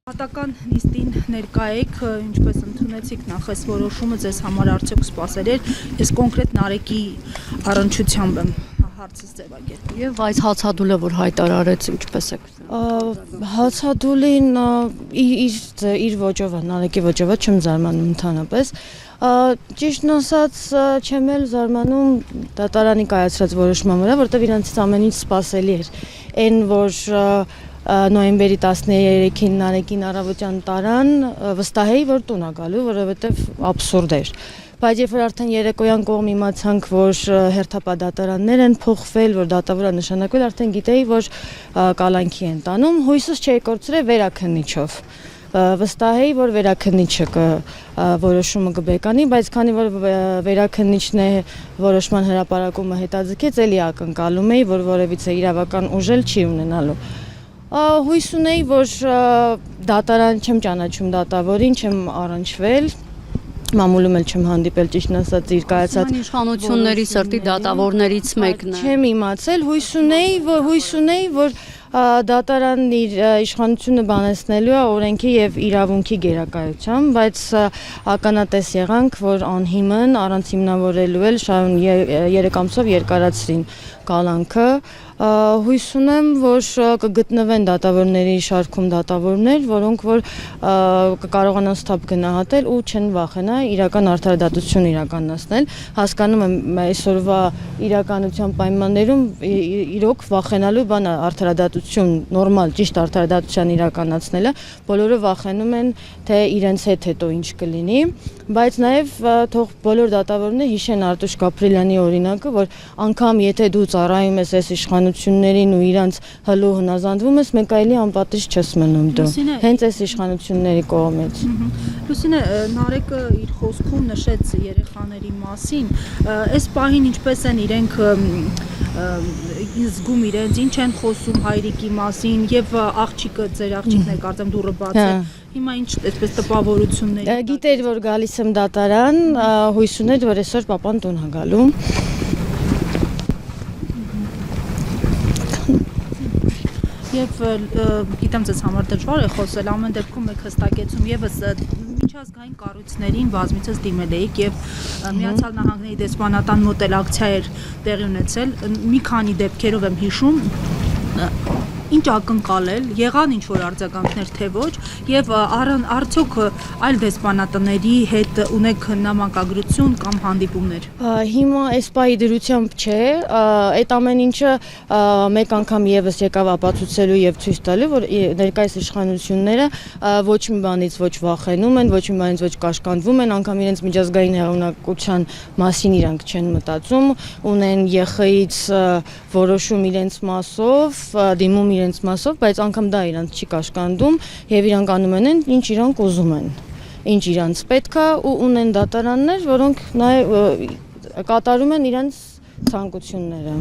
Պատական նիստին ներկա եք, ինչպես ընդունեցիք նախ այս որոշումը ձեզ համար արդյոք սպասել էր, ես կոնկրետ Նարեկի առնչությամբ եմ հարցս ձևակերպել։ Եվ այս հացադուլը, որ հայտարարեց, ինչպես եք։ Հացադուլին իր ոճով է, Նարեկի ոճով է, չեմ զարմանում ընդհանրապես։ Ճիշտն ասած, չեմ էլ զարմանում դատարանի կայացրած որոշման վրա, որտեղ իրանցից ամեն ինչ սպասելի էր։ Այն, որ նոյեմբերի 13-ին Նարեկին առավոտյան տարան, վստահ էի, որ տուն է գալու, որովհետև աբսուրդ էր։ Բայց երբ որ արդեն երեկոյան կողմ իմացանք, որ հերթապահ են փոխվել, որ դատավորը նշանակվել, արդեն գիտեի, որ կալանքի են տանում, հույսս չէի կորցրել վերաքննիչով։ Վստահ էի, որ վերաքննիչը որոշումը կբեկանի, բայց քանի որ վերաքննիչն է որոշման հրապարակումը հետաձգեց, էլի ակնկալում էի, որ որևիցե իրավական ուժել չի ունենալու։ Հույս ունեի, որ դատարան չեմ ճանաչում դատավորին, չեմ առնչվել, մամուլում էլ չեմ հանդիպել, ճիշտն ասած իր կայացած իշխանությունների սրտի դատավորներից մեկն է։ Չեմ իմացել, հույս ունեի, որ դատարանն իր իշխանությունը բանեցնելու է օրենքի եւ իրավունքի գերակայությամբ, բայց ականատես եղանք, որ անհիմն առանց հիմնավորելու էլ 3 ամսով երկարացրին կալանքը։ Հույս ունեմ, որ կգտնվեն դատավորների շարքում դատավորներ, որոնք որ կկարողանան սթափ գնահատել ու չեն վախենա իրական արդարադատություն իրականացնել։ Հասկանում եմ այսօրվա իրականության պայմաններում իրոք վախենալու բան է արդարադատություն, նորմալ ճիշտ արդարադատության իրականացնելը, բոլորը վախենում են, թե իրենց հետո ինչ կլինի, բայց նաև թող բոլոր դատավորները հիշեն Արտուշ Գաբրիելյանի օրինակը, որ անգամ եթե դու ծառայում ես այս իշխանություններին ու իրանց հլու հնազանդվում ես, մեկ այլի անպատիժ չես մնում դու, հենց այս իշխանությունների կողմից։ Լուսինե, Նարեկը իր խոսքում նշեց երեխաների մասին, այս պահին ինչպես են իրենք զգում իրենց, ինչ են խոսում հայրիկի մասին եւ աղջիկը, ձեր աղջիկն է, կարծեմ դուռը բաց է, հիմա ինչ այդպես տպավորություններ։ Գիտեր, որ գալիս եմ դատարան, հույս ուներ, որ այսօր պապան տուն է գալու։ Եվ գիտեմ ձեզ համար դժվար է խոսել, ամեն դեպքում եք հստակեցում եւս միջազգային կառույցներին բազմիցս դիմել էիք եւ Միացյալ Նահանգների դեսպանատան մոտ էլ ակցիա էր տեղի ունեցել, մի քանի դեպքերով եմ հիշում, ինչ ակնկալել, եղան ինչ որ արձագանքներ թե ոչ եւ արդյոք այլ դեսպանատների հետ ունեք նամակագրություն կամ հանդիպումներ։ Հիմա այս պահի դրությամբ չէ, այդ ամեն ինչը մեկ անգամ եւս եկավ ապացուցելու եւ ցույց տալու, որ ներկայիս իշխանությունները ոչ մի բանից ոչ վախենում են, ոչ մի բանից ոչ կաշկանդվում են, անգամ իրենց միջազգային հեղինակության մասին իրանք չեն մտածում, ունեն ԵԽ-ից որոշում իրենց մասով, դիմում իրենց մասով, բայց անգամ դա իրանց չի կաշկանդում եւ իրանք անում են ինչ իրանք ուզում են, ինչ իրանց պետք է ու ունեն դատարաններ, որոնք նաեւ կատարում են իրենց ցանկությունները։